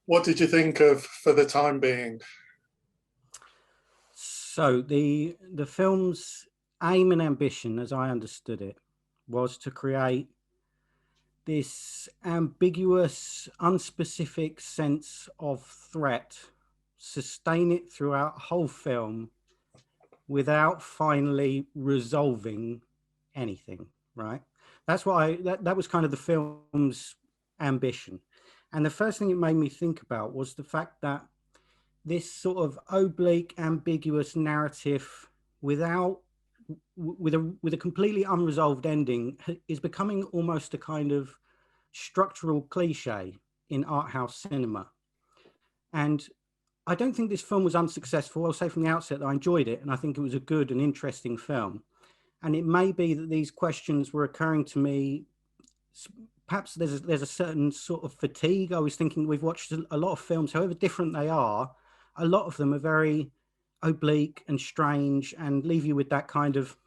What did you think of For the Time Being? So the film's aim and ambition, as I understood it, was to create this ambiguous, unspecific sense of threat, sustain it throughout whole film without finally resolving anything. Right? That's what that was kind of the film's ambition. And the first thing it made me think about was the fact that this sort of oblique, ambiguous narrative without with a completely unresolved ending is becoming almost a kind of structural cliche in art house cinema. And I don't think this film was unsuccessful. I'll say from the outset that I enjoyed it, and I think it was a good and interesting film. And it may be that these questions were occurring to me. Perhaps there's a certain sort of fatigue. I was thinking we've watched a lot of films, however different they are. A lot of them are very oblique and strange and leave you with that kind of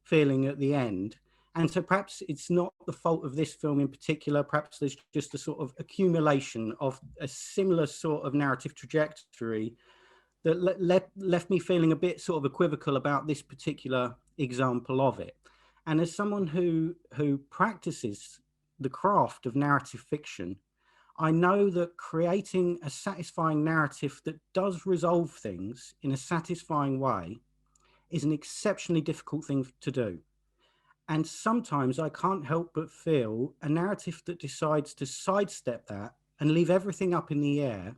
feeling at the end. And so perhaps it's not the fault of this film in particular. Perhaps there's just a sort of accumulation of a similar sort of narrative trajectory that left me feeling a bit sort of equivocal about this particular example of it. And as someone who practices the craft of narrative fiction, I know that creating a satisfying narrative that does resolve things in a satisfying way is an exceptionally difficult thing to do. And sometimes I can't help but feel a narrative that decides to sidestep that and leave everything up in the air.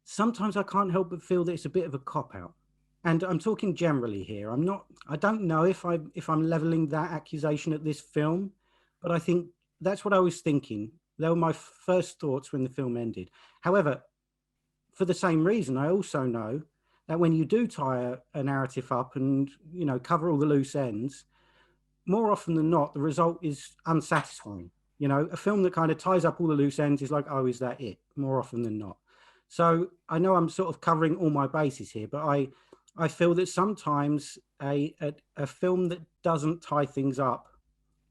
Sometimes I can't help but feel that it's a bit of a cop out. And I'm talking generally here. I don't know if I'm leveling that accusation at this film, but I think that's what I was thinking. They were my first thoughts when the film ended. However, for the same reason, I also know that when you do tie a narrative up and, cover all the loose ends, more often than not, the result is unsatisfying. A film that kind of ties up all the loose ends is like, oh, is that it? More often than not. So I know I'm sort of covering all my bases here, but I feel that sometimes a film that doesn't tie things up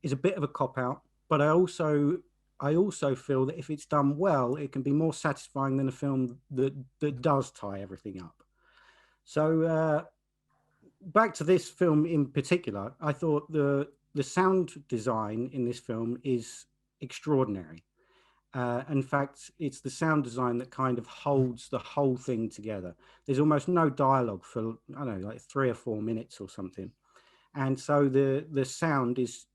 is a bit of a cop out. But I also feel that if it's done well, it can be more satisfying than a film that does tie everything up. So back to this film in particular, I thought the sound design in this film is extraordinary. In fact, it's the sound design that kind of holds the whole thing together. There's almost no dialogue for, I don't know, like 3 or 4 minutes or something. And so the sound is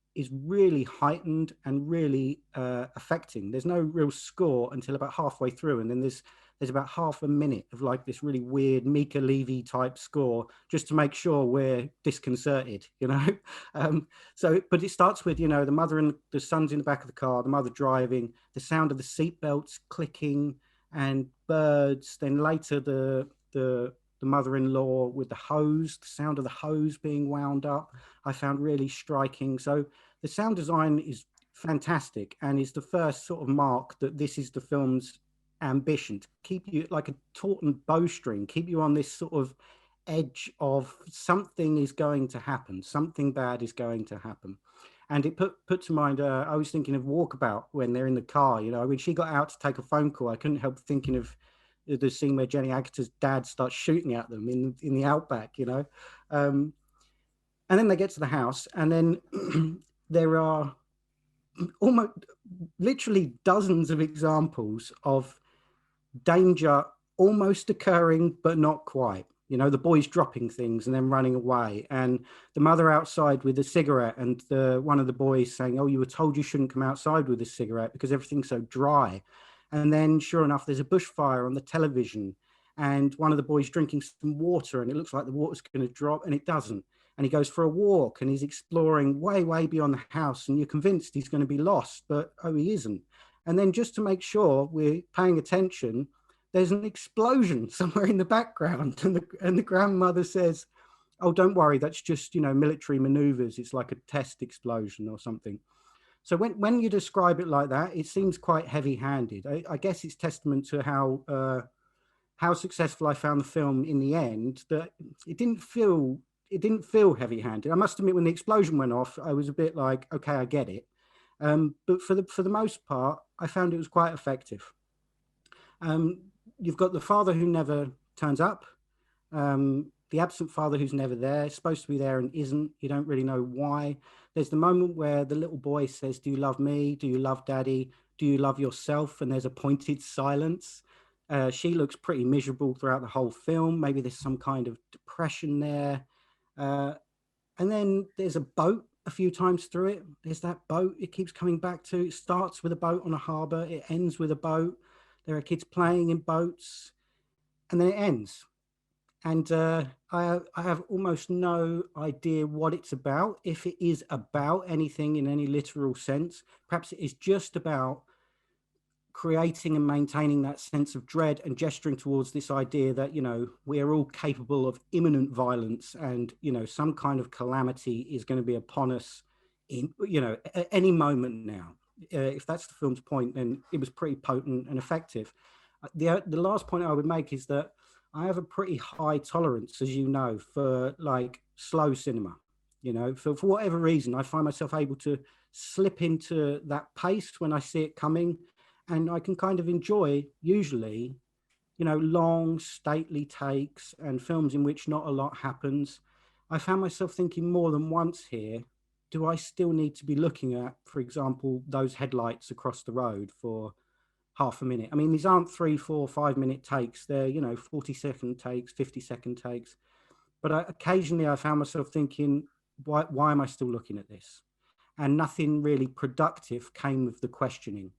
really heightened and really affecting. There's no real score until about halfway through, and then there's about half a minute of like this really weird Mika Levy type score just to make sure we're disconcerted, but it starts with, the mother and the son's in the back of the car, the mother driving, the sound of the seatbelts clicking and birds. Then later the mother-in-law with the hose, the sound of the hose being wound up, I found really striking. So the sound design is fantastic and is the first sort of mark that this is the film's ambition, to keep you like a taut and bowstring, keep you on this sort of edge of something is going to happen, something bad is going to happen. And it put to mind, I was thinking of Walkabout when they're in the car, when she got out to take a phone call, I couldn't help thinking of the scene where Jenny Agutter's dad starts shooting at them in the outback, and then they get to the house, and then there are almost literally dozens of examples of danger almost occurring, but not quite. The boys dropping things and then running away, and the mother outside with a cigarette, and one of the boys saying, "Oh, you were told you shouldn't come outside with a cigarette because everything's so dry." And then, sure enough, there's a bushfire on the television, and one of the boys drinking some water, and it looks like the water's going to drop, and it doesn't. And he goes for a walk, and he's exploring way, way beyond the house, and you're convinced he's going to be lost, but oh, he isn't. And then, just to make sure we're paying attention, there's an explosion somewhere in the background, and the grandmother says, "Oh, don't worry, that's just, military maneuvers. It's like a test explosion or something." So when you describe it like that, it seems quite heavy-handed. I guess it's testament to how successful I found the film in the end. That it didn't feel heavy-handed. I must admit, when the explosion went off, I was a bit like, okay, I get it. But for the most part, I found it was quite effective. Um, you've got the father who never turns up, the absent father who's never there, supposed to be there and isn't. You don't really know why. There's the moment where the little boy says, "Do you love me? Do you love daddy? Do you love yourself?" And there's a pointed silence. She looks pretty miserable throughout the whole film. Maybe there's some kind of depression there. Uh, and then there's a boat a few times through it. There's that boat it keeps coming back to. It starts with a boat on a harbor, it ends with a boat. There are kids playing in boats, and then it ends. And I have almost no idea what it's about, if it is about anything in any literal sense. Perhaps it is just about creating and maintaining that sense of dread and gesturing towards this idea that, you know, we are all capable of imminent violence, and, you know, some kind of calamity is going to be upon us in, you know, at any moment now. If that's the film's point, then it was pretty potent and effective. The last point I would make is that I have a pretty high tolerance, as you know, for like slow cinema. You know, for whatever reason, I find myself able to slip into that pace when I see it coming, and I can kind of enjoy, usually, you know, long, stately takes and films in which not a lot happens. I found myself thinking more than once here, do I still need to be looking at, for example, those headlights across the road for half a minute? I mean, these aren't 3, 4, 5 minute takes. They're, you know, 40-second takes, 50-second takes. But occasionally I found myself thinking, why am I still looking at this? And nothing really productive came of the questioning.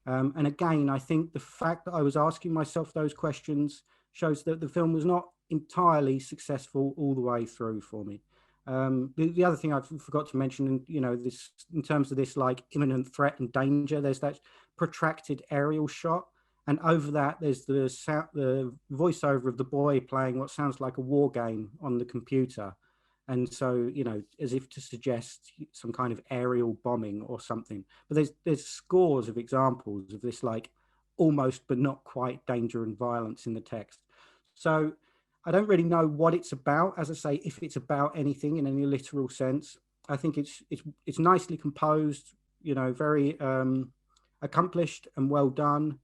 And again, I think the fact that I was asking myself those questions shows that the film was not entirely successful all the way through for me. The other thing I forgot to mention, and you know, this in terms of this like imminent threat and danger, there's that protracted aerial shot, and over that there's the voiceover of the boy playing what sounds like a war game on the computer. And so, you know, as if to suggest some kind of aerial bombing or something. But there's scores of examples of this, like, almost but not quite danger and violence in the text. So I don't really know what it's about. As I say, if it's about anything in any literal sense, I think it's nicely composed, you know, very accomplished and well done.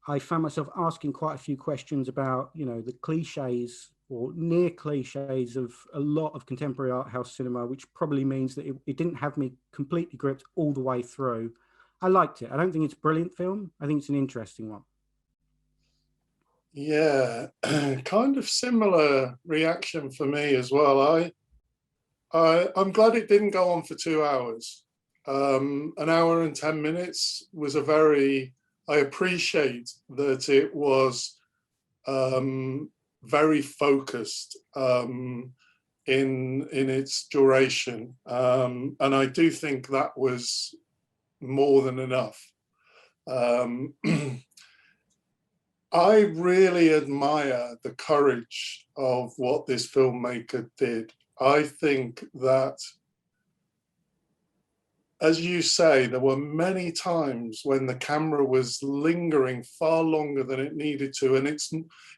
I found myself asking quite a few questions about, you know, the cliches or near cliches of a lot of contemporary art house cinema, which probably means that it didn't have me completely gripped all the way through. I liked it. I don't think it's a brilliant film. I think it's an interesting one. Yeah, kind of similar reaction for me as well. I'm glad it didn't go on for 2 hours. An hour and 10 minutes was a very, I appreciate that it was very focused in its duration. And I do think that was more than enough. I really admire the courage of what this filmmaker did. I think that, as you say, there were many times when the camera was lingering far longer than it needed to. And it's,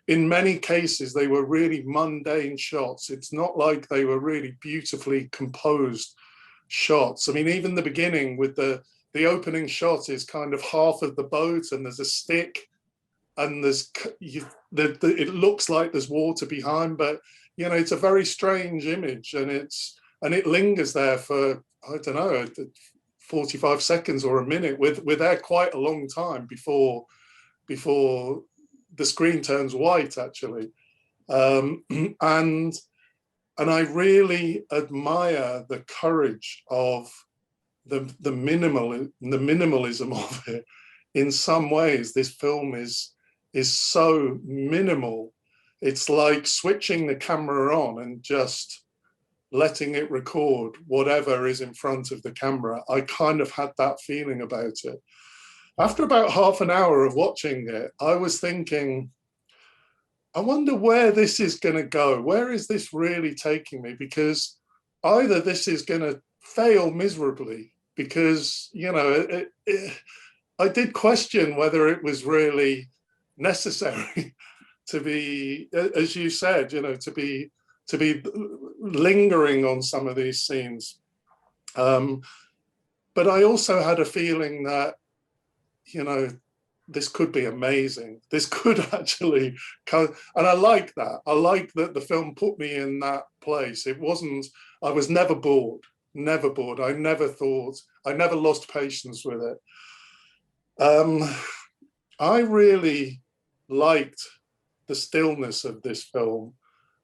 in many cases, they were really mundane shots. It's not like they were really beautifully composed shots. I mean, even the beginning with the opening shot is kind of half of the boat and there's a stick, and it looks like there's water behind, but you know, it's a very strange image, and it lingers there for, I don't know, 45 seconds or a minute. We're there quite a long time before the screen turns white, actually. And I really admire the courage of the minimalism of it. In some ways, this film is so minimal. It's like switching the camera on and just letting it record whatever is in front of the camera. I kind of had that feeling about it. After about half an hour of watching it, I was thinking, I wonder where this is going to go. Where is this really taking me? Because either this is going to fail miserably, because, you know, I did question whether it was really necessary to be, as you said, you know, to be lingering on some of these scenes. But I also had a feeling that, you know, this could be amazing. This could actually come. And I like that. I like that the film put me in that place. It wasn't, I was never bored, never bored. I never thought, I never lost patience with it. I really liked the stillness of this film.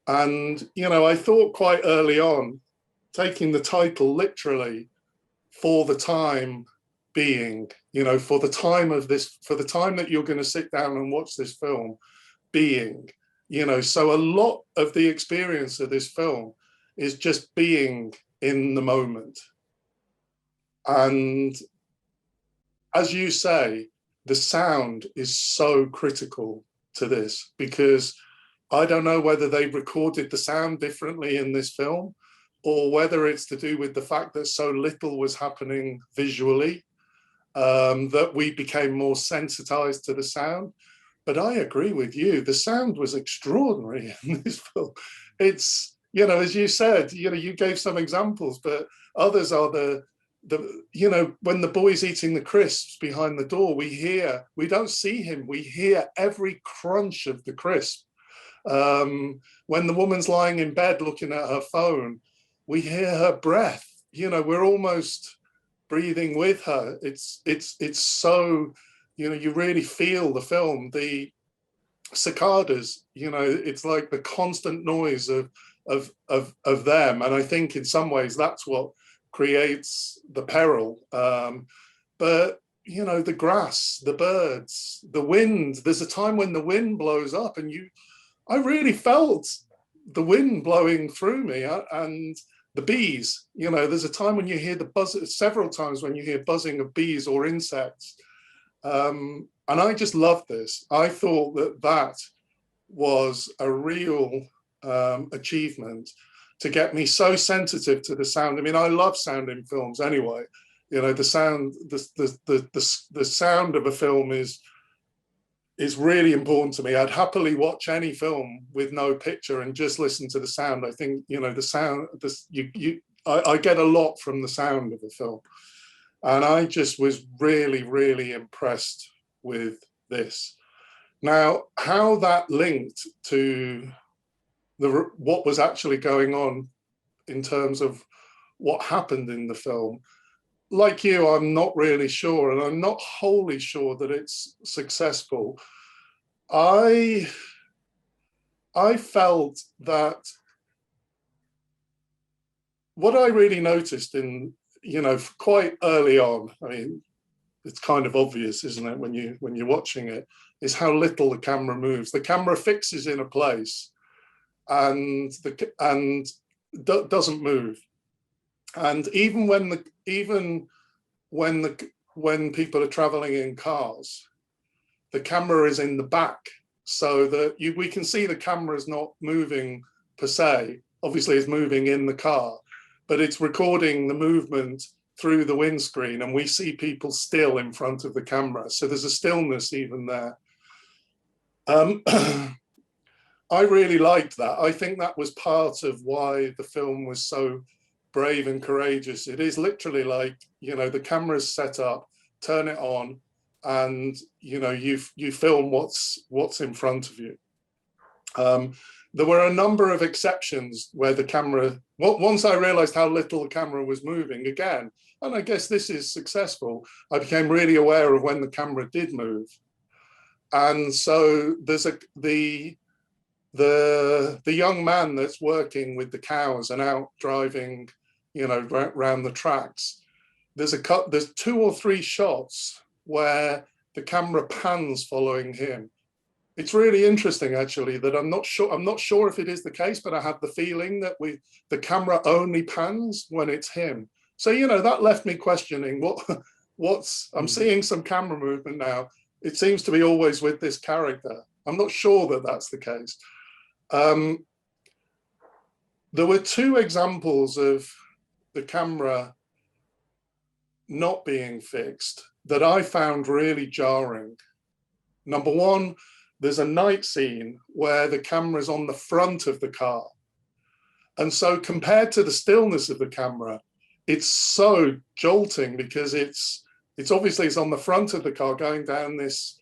And, you know, I thought quite early on, taking the title literally, for the time being, you know, for the time of this, for the time that you're going to sit down and watch this film being, you know, so a lot of the experience of this film is just being in the moment. And as you say, the sound is so critical to this, because I don't know whether they recorded the sound differently in this film, or whether it's to do with the fact that so little was happening visually, that we became more sensitized to the sound. But I agree with you, the sound was extraordinary in this film. It's, you know, as you said, you know, you gave some examples, but others are the you know, when the boy's eating the crisps behind the door, we don't see him, we hear every crunch of the crisp. When the woman's lying in bed looking at her phone, we hear her breath. You know, we're almost breathing with her. It's so, you know, you really feel the film. The cicadas, you know, it's like the constant noise of them. And I think in some ways that's what creates the peril. But you know, the grass, the birds, the wind. There's a time when the wind blows up, and I really felt the wind blowing through me, and the bees. You know, there's a time when you hear the buzz, several times when you hear buzzing of bees or insects. And I just loved this. I thought that that was a real achievement to get me so sensitive to the sound. I mean, I love sound in films anyway. You know, the sound, the sound of a film is really important to me. I'd happily watch any film with no picture and just listen to the sound. I think, you know, the sound, I get a lot from the sound of a film. And I just was really, really impressed with this. Now, how that linked to what was actually going on in terms of what happened in the film, like you, I'm not really sure, and I'm not wholly sure that it's successful. I felt that what I really noticed in, you know, quite early on, I mean, it's kind of obvious, isn't it, when you're watching it, is how little the camera moves. The camera fixes in a place and doesn't move. And even when people are traveling in cars, the camera is in the back, so that we can see the camera is not moving per se. Obviously, it's moving in the car, but it's recording the movement through the windscreen, and we see people still in front of the camera. So there's a stillness even there. I really liked that. I think that was part of why the film was so brave and courageous. It is literally like, you know, the camera's set up, turn it on, and you know, you film what's in front of you. There were a number of exceptions where the camera, once I realized how little the camera was moving again, and I guess this is successful, I became really aware of when the camera did move. And so there's the young man that's working with the cows and out driving, you know, around the tracks. There's 2 or 3 shots where the camera pans following him. It's really interesting, actually, that I'm not sure if it is the case, but I have the feeling that the camera only pans when it's him. So, you know, that left me questioning I'm seeing some camera movement now. It seems to be always with this character. I'm not sure that that's the case. There were 2 examples of the camera not being fixed that I found really jarring. Number 1, there's a night scene where the camera's on the front of the car. And so compared to the stillness of the camera, it's so jolting, because it's obviously on the front of the car going down this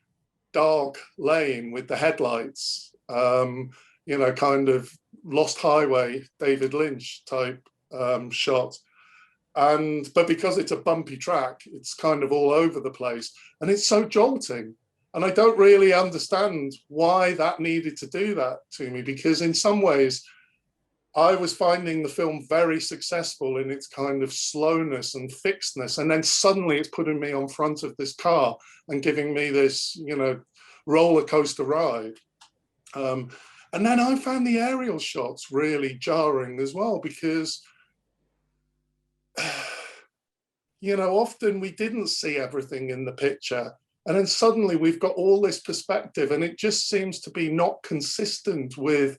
dark lane with the headlights, you know, kind of Lost Highway, David Lynch type shot. But because it's a bumpy track, it's kind of all over the place, and it's so jolting. And I don't really understand why that needed to do that to me, because in some ways I was finding the film very successful in its kind of slowness and fixedness. And then suddenly it's putting me on front of this car and giving me this, you know, roller coaster ride. And then I found the aerial shots really jarring as well, because you know, often we didn't see everything in the picture. And then suddenly we've got all this perspective, and it just seems to be not consistent with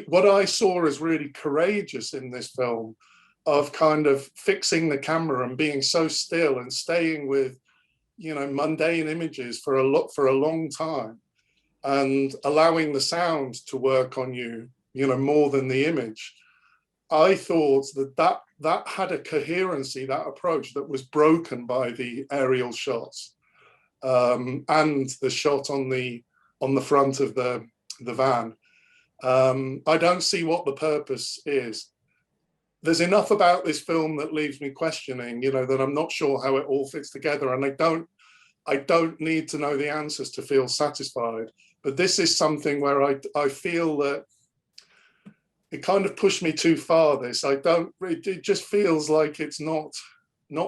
what I saw as really courageous in this film, of kind of fixing the camera and being so still and staying with, you know, mundane images for a long time, and allowing the sound to work on you, you know, more than the image. I thought that had a coherency, that approach, that was broken by the aerial shots, and the shot on the front of the van. I don't see what the purpose is. There's enough about this film that leaves me questioning, you know, that I'm not sure how it all fits together, and I don't need to know the answers to feel satisfied. But this is something where I feel that it kind of pushed me too far. It just feels like it's not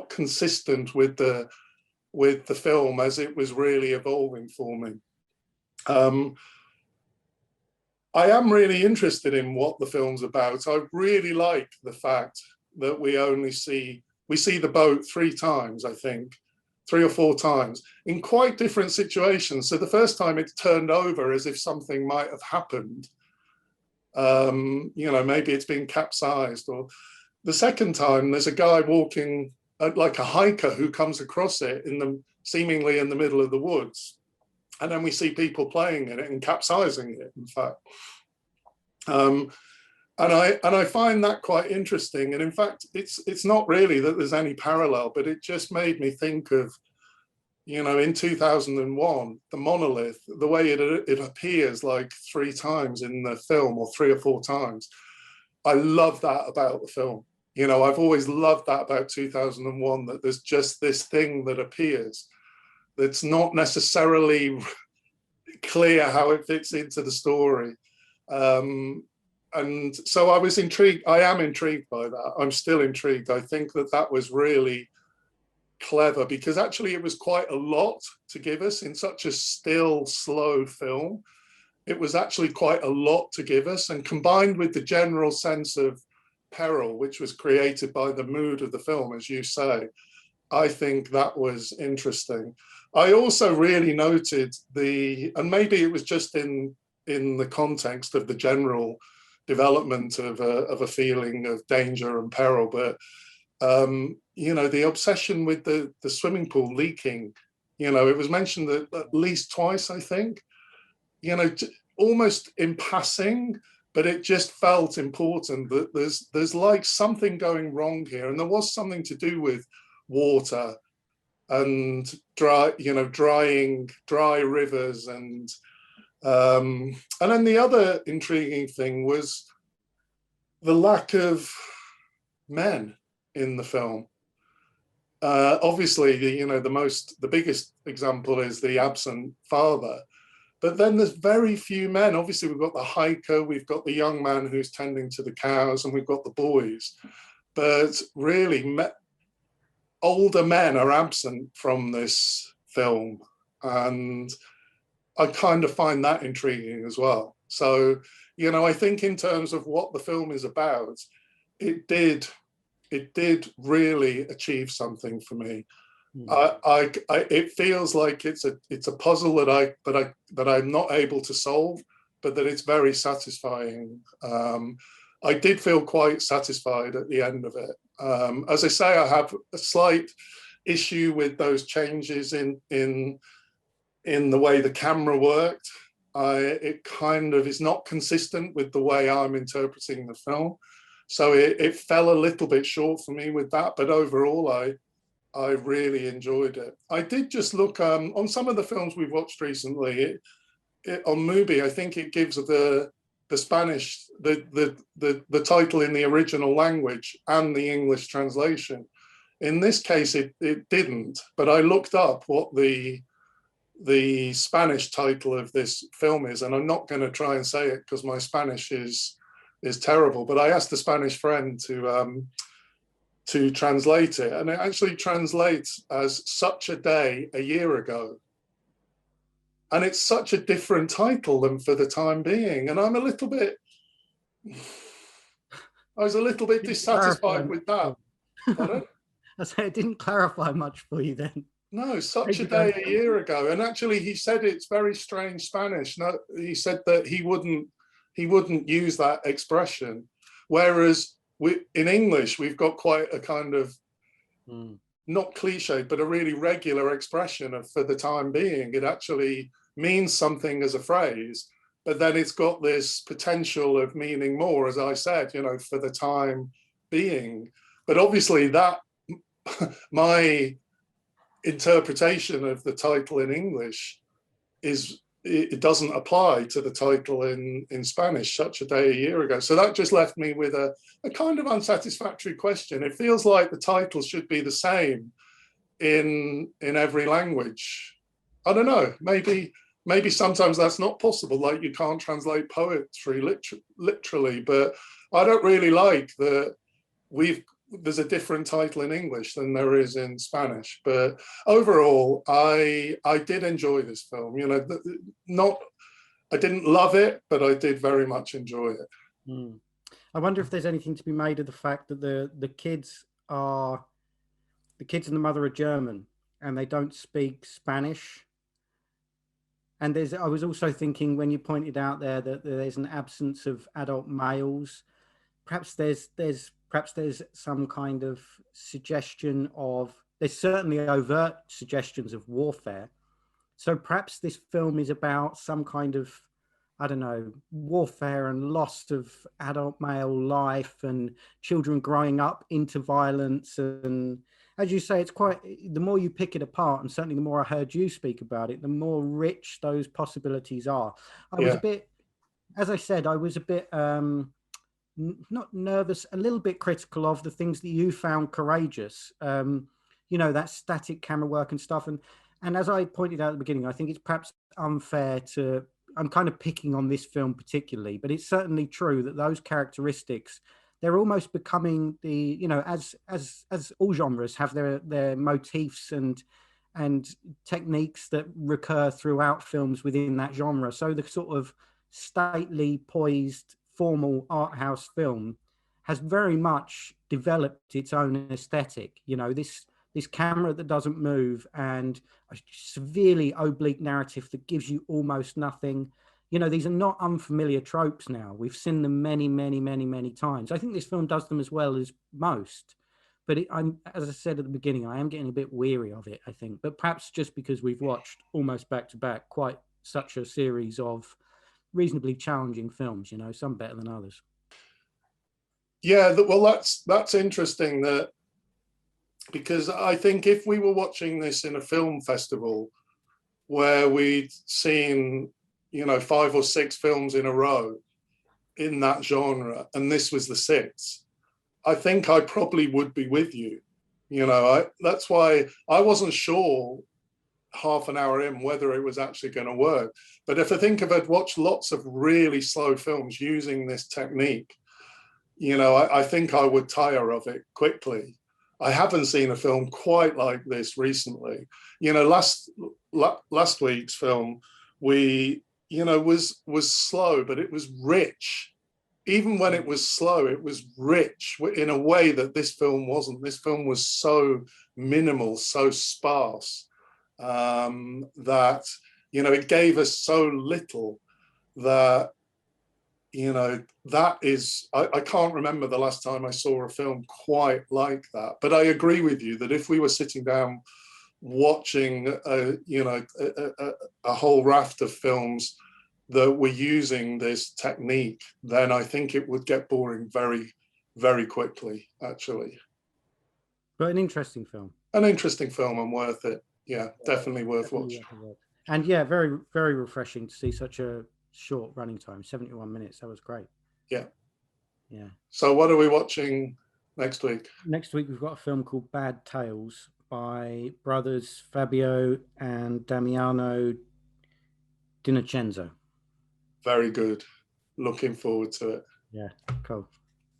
consistent with the film as it was really evolving for me. I am really interested in what the film's about. I really like the fact that we see the boat 3 times, I think, 3 or 4 times, in quite different situations. So the first time it's turned over as if something might have happened. You know, maybe it's been capsized. Or the second time, there's a guy walking, like a hiker, who comes across it seemingly in the middle of the woods, and then we see people playing in it and capsizing it, in fact. And I find that quite interesting. And in fact, it's not really that there's any parallel, but it just made me think of, you know, in 2001, the monolith, the way it appears like 3 times in the film, or 3 or 4 times. I love that about the film. You know, I've always loved that about 2001, that there's just this thing that appears that's not necessarily clear how it fits into the story. And so I was intrigued. I am intrigued by that. I'm still intrigued. I think that was really clever, because actually it was quite a lot to give us in such a still, slow film. It was actually quite a lot to give us, and combined with the general sense of peril, which was created by the mood of the film, as you say, I think that was interesting. I also really noted and maybe it was just in the context of the general development of a feeling of danger and peril, but you know, the obsession with the swimming pool leaking. You know, it was mentioned that at least twice, I think, you know, almost in passing, but it just felt important that there's like something going wrong here. And there was something to do with water and drying dry rivers. And then the other intriguing thing was the lack of men in the film. Obviously, the biggest example is the absent father, but then there's very few men. Obviously, we've got the hiker, we've got the young man who's tending to the cows, and we've got the boys. But really, older men are absent from this film, and I kind of find that intriguing as well. So, you know, I think in terms of what the film is about, it did really achieve something for me. It feels like it's a puzzle that I'm not able to solve, but that it's very satisfying. I did feel quite satisfied at the end of it. As I say, I have a slight issue with those changes in the way the camera worked. It kind of is not consistent with the way I'm interpreting the film. So it fell a little bit short for me with that, but overall, I really enjoyed it. I did just look on some of the films we've watched recently. On Mubi, I think it gives the Spanish the title in the original language and the English translation. In this case, it didn't. But I looked up what the Spanish title of this film is, and I'm not going to try and say it because my Spanish is terrible. But I asked a Spanish friend to translate it, and it actually translates as "Such a Day a Year Ago." And it's such a different title than "For the Time Being." And I was a little bit dissatisfied with that. Pardon? I say it didn't clarify much for you then. No, "Such a Day a Year Ago." And actually he said it's very strange Spanish. No, he said that he wouldn't use that expression. Whereas in English, we've got quite a kind of not cliche, but a really regular expression of "for the time being." It actually means something as a phrase, but then it's got this potential of meaning more, as I said, for the time being. But obviously that my interpretation of the title in English is it doesn't apply to the title in Spanish, "Such a Day a Year Ago." So that just left me with a kind of unsatisfactory question. It feels like the title should be the same in every language. I don't know, maybe sometimes that's not possible, like you can't translate poetry literally, but I don't really like that there's a different title in English than there is in Spanish. But overall, I did enjoy this film. I didn't love it, but I did very much enjoy it. I wonder if there's anything to be made of the fact that the kids and the mother are German and they don't speak Spanish. And I was also thinking, when you pointed out there that there's an absence of adult males, perhaps there's some kind of suggestion of, there's certainly overt suggestions of warfare. So perhaps this film is about some kind of, I don't know, warfare and loss of adult male life and children growing up into violence. And as you say, it's quite, the more you pick it apart, and certainly the more I heard you speak about it, the more rich those possibilities are. I was a bit, as I said, I was a bit, not nervous, a little bit critical of the things that you found courageous, that static camera work and stuff. And as I pointed out at the beginning, I think it's perhaps unfair I'm kind of picking on this film particularly, but it's certainly true that those characteristics, they're almost becoming as all genres have their motifs and techniques that recur throughout films within that genre. So the sort of stately, poised, formal art house film has very much developed its own aesthetic. This camera that doesn't move and a severely oblique narrative that gives you almost nothing. These are not unfamiliar tropes now. We've seen them many, many, many, many times. I think this film does them as well as most. But as I said at the beginning, I am getting a bit weary of it, I think. But perhaps just because we've watched almost back to back quite such a series of reasonably challenging films, some better than others. Yeah, well, that's interesting, that because I think if we were watching this in a film festival where we'd seen 5 or 6 films in a row in that genre, and this was the 6th, I think I probably would be with you. That's why I wasn't sure half an hour in whether it was actually going to work. But if I think of it, watched lots of really slow films using this technique, I think I would tire of it quickly. I haven't seen a film quite like this recently. Last week's film, was slow, but it was rich. Even when it was slow, it was rich in a way that this film wasn't. This film was so minimal, so sparse, that it gave us so little that that is, I can't remember the last time I saw a film quite like that. But I agree with you that if we were sitting down watching a whole raft of films that were using this technique, then I think it would get boring very, very quickly, actually. But an interesting film. an interesting film and worth it. Yeah, definitely worth watching. And yeah, very, very refreshing to see such a short running time, 71 minutes. That was great. Yeah. Yeah. So what are we watching next week? Next week, we've got a film called Bad Tales by brothers Fabio and Damiano D'Innocenzo. Very good. Looking forward to it. Yeah, cool.